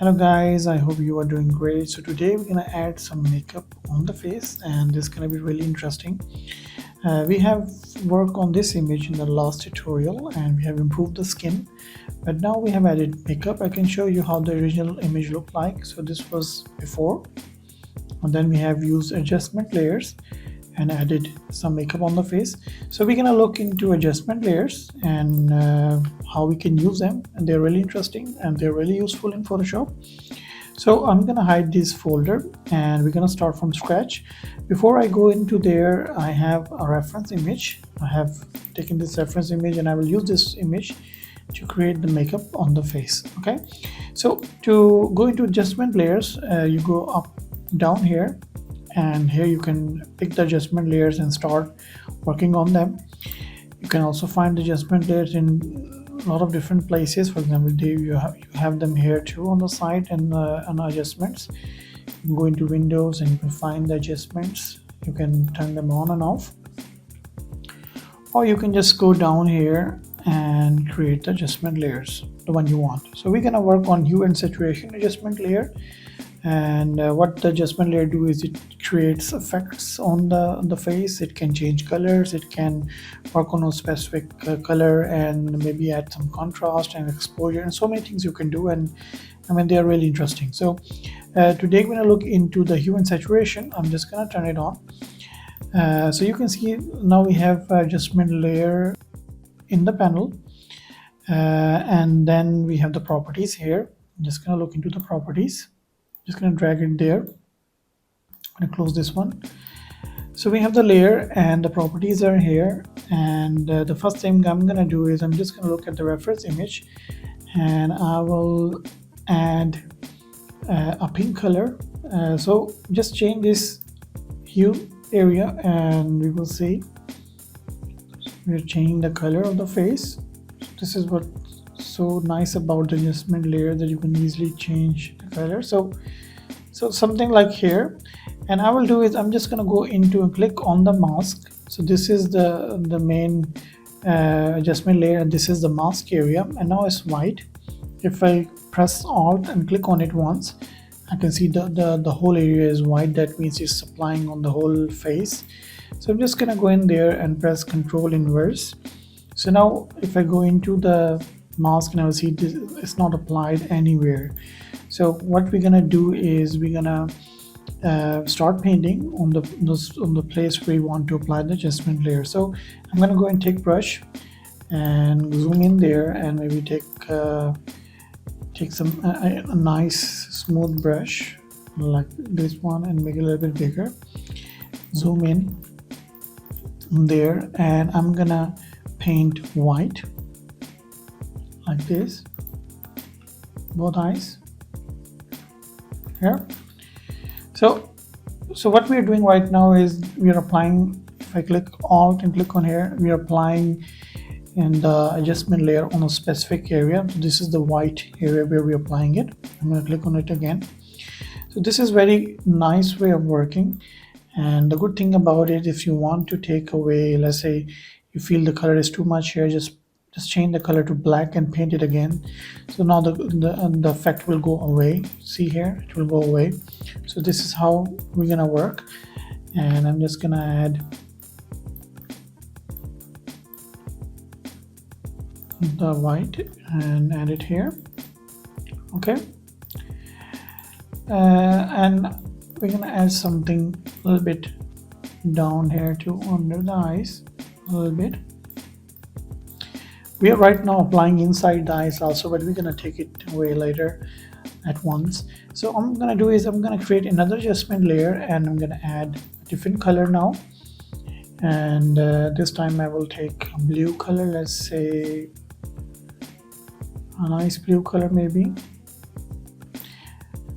Hello guys, I hope you are doing great. So today we're gonna add some makeup on the face and this is gonna be really interesting. We have worked on this image in the last tutorial and we have improved the skin, but now we have added makeup. I can show you how the original image looked like. So this was before, and then we have used adjustment layers and added some makeup on the face. So we're gonna look into adjustment layers and how we can use them, and they're really interesting and they're really useful in Photoshop. So I'm gonna hide this folder and we're gonna start from scratch. Before I go into there, I have a reference image. I have taken this reference image and I will use this image to create the makeup on the face. Okay, so to go into adjustment layers, you go up down here, and here you can pick the adjustment layers and start working on them. You can also find adjustment layers in a lot of different places. For example, you have them here too on the side, and on adjustments you can go into Windows and you can find the adjustments. You can turn them on and off, or you can just go down here and create the adjustment layers, the one you want. So we're gonna work on hue and saturation adjustment layer. And what the adjustment layer do is it creates effects on the face. It can change colors, it can work on a specific color and maybe add some contrast and exposure, and so many things you can do, and I mean they are really interesting. So today we're going to look into the hue and saturation. I'm just going to turn it on. So you can see now we have adjustment layer in the panel, and then we have the properties here. I'm just going to look into the properties. Just going to drag it there. I'm going to close this one. So we have the layer and the properties are here, and the first thing I'm going to do is I'm just going to look at the reference image and I will add a pink color. So just change this hue area and we will see we're changing the color of the face. This is what's so nice about the adjustment layer, that you can easily change the color. So something like here, and I will do is I'm just going to go into and click on the mask. So this is the main adjustment layer, and this is the mask area, and now it's white. If I press Alt and click on it once, I can see the whole area is white. That means it's applying on the whole face. So I'm just going to go in there and press Control Inverse. So now if I go into the mask, and I will see this, it's not applied anywhere. So what we're gonna do is we're gonna start painting on the place where we want to apply the adjustment layer. So I'm gonna go and take brush and zoom in there, and maybe take some a nice smooth brush like this one and make it a little bit bigger. Zoom in there, and I'm gonna paint white like this, both eyes here. So what we are doing right now is we are applying. If I click Alt and click on here, we are applying in the adjustment layer on a specific area. So this is the white area where we are applying it. I'm going to click on it again. So this is very nice way of working, and the good thing about it, if you want to take away, let's say you feel the color is too much here, just change the color to black and paint it again. So now the effect will go away. See here, it will go away. So this is how we're gonna work, and I'm just gonna add the white and add it here. Okay, and we're gonna add something a little bit down here too, under the eyes a little bit. We are right now applying inside the eyes also, but we're going to take it away later at once. So what I'm going to do is I'm going to create another adjustment layer, and I'm going to add a different color now. And this time I will take a blue color, let's say a nice blue color maybe.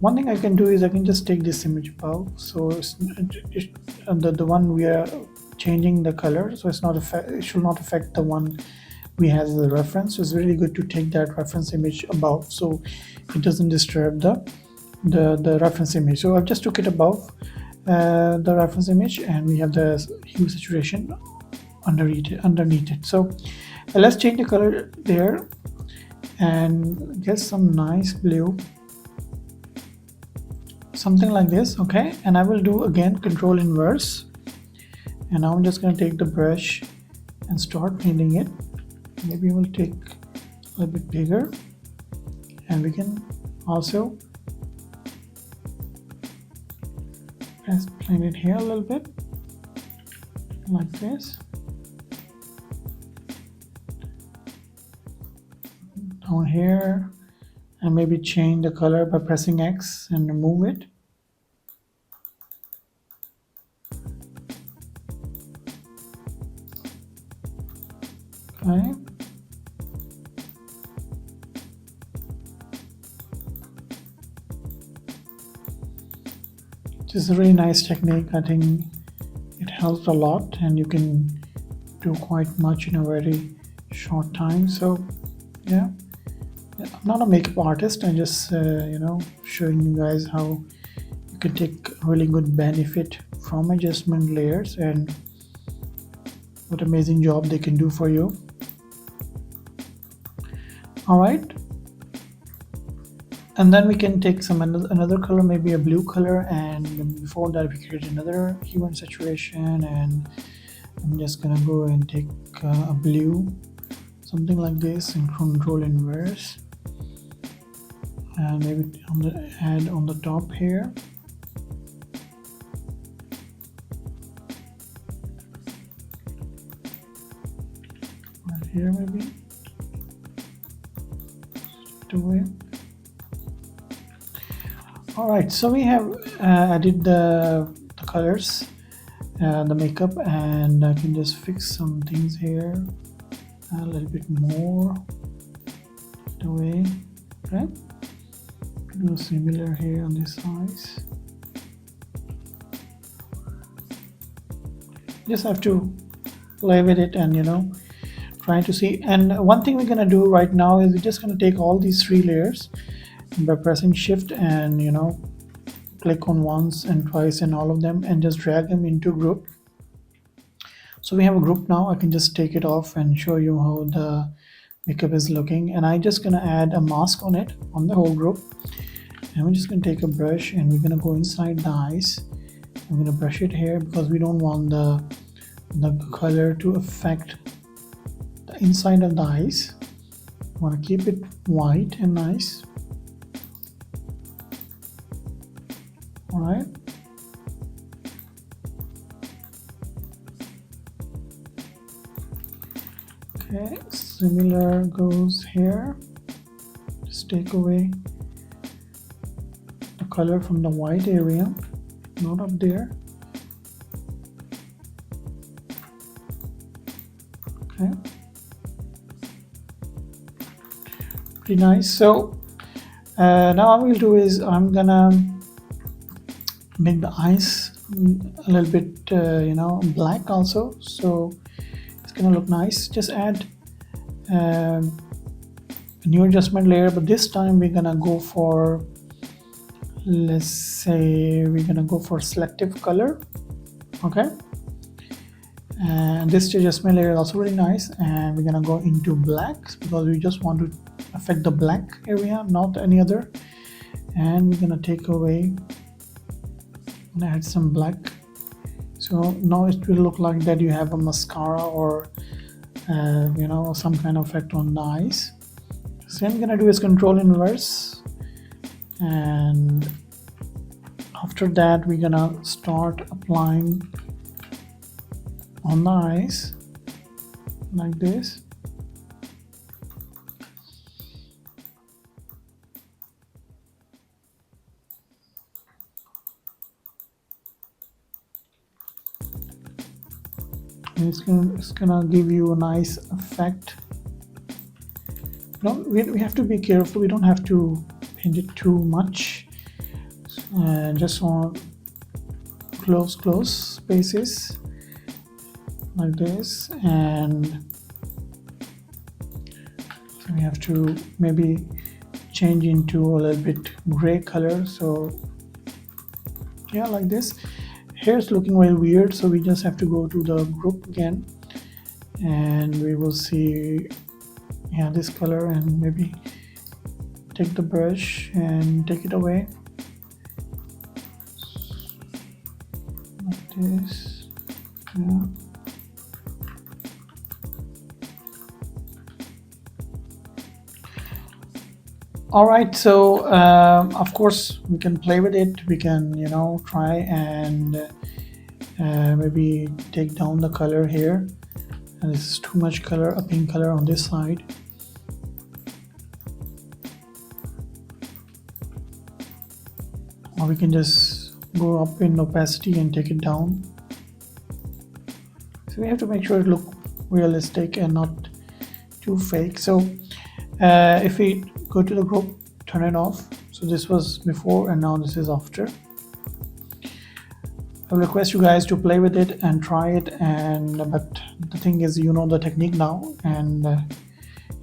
One thing I can do is I can just take this image above. So the one we are changing the color, so it should not affect the one we have as a reference. So it's really good to take that reference image above, so it doesn't disturb the reference image. So I've just took it above the reference image, and we have the hue saturation underneath it. So let's change the color there and get some nice blue something like this. Okay, and I will do again control inverse, and now I'm just going to take the brush and start painting it. Maybe we'll take a little bit bigger, and we can also let's paint it here a little bit like this, down here, and maybe change the color by pressing X and remove it. Okay. This is a really nice technique. I think it helps a lot, and you can do quite much in a very short time. So yeah, I'm not a makeup artist. I'm just showing you guys how you can take really good benefit from adjustment layers and what amazing job they can do for you. All right, and then we can take some another color, maybe a blue color, and before that we create another hue and saturation, and I'm just gonna go and take a blue, something like this, and control inverse, and maybe add on the top here. Right here maybe. Away. All right, so we have added the colors, the makeup, and I can just fix some things here a little bit more the way. Okay, do similar here on this side. Just have to play with it and trying to see. And one thing we're gonna do right now is we're just gonna take all these 3 layers by pressing shift and click on once and twice and all of them, and just drag them into group. So we have a group now. I can just take it off and show you how the makeup is looking, and I'm just gonna add a mask on it, on the whole group. And we're just gonna take a brush and we're gonna go inside the eyes. I'm gonna brush it here because we don't want the color to affect inside of the eyes. I want to keep it white and nice. All right. Okay, similar goes here. Just take away the color from the white area, not up there. Okay. Pretty nice. So now what we'll do is I'm gonna make the eyes a little bit black also, so it's gonna look nice. Just add a new adjustment layer, but this time we're gonna go for, let's say we're gonna go for selective color. Okay, and this adjustment layer is also really nice, and we're gonna go into black because we just want to affect the black area, not any other. And we're gonna take away and add some black, so now it will look like that you have a mascara or some kind of effect on the eyes. So I'm gonna do is control inverse, and after that we're gonna start applying on the eyes like this. And it's gonna give you a nice effect. No, we have to be careful. We don't have to paint it too much. Just on close spaces like this, and so we have to maybe change into a little bit gray color. So yeah, like this. Here it's looking very weird, so we just have to go to the group again, and we will see this color, and maybe take the brush and take it away. this. Yeah. All right, so of course we can play with it. We can, try and maybe take down the color here. And this is too much color, a pink color on this side. Or we can just go up in opacity and take it down. So we have to make sure it looks realistic and not too fake. So if we go to the group, turn it off. So this was before and now this is after. I will request you guys to play with it and try it, but the thing is, you know the technique now, and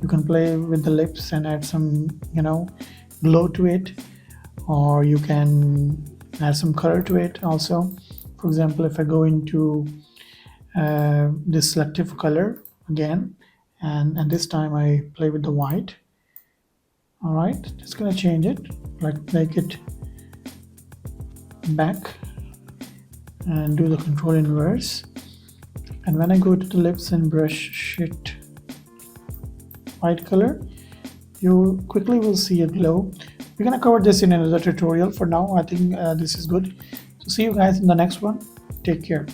you can play with the lips and add some glow to it, or you can add some color to it also. For example, if I go into this selective color again, and this time I play with the white. All right, just gonna change it, like make it back and do the control inverse. And when I go to the lips and brush it white color, you quickly will see a glow. We're gonna cover this in another tutorial. For now, I think this is good. So see you guys in the next one. Take care.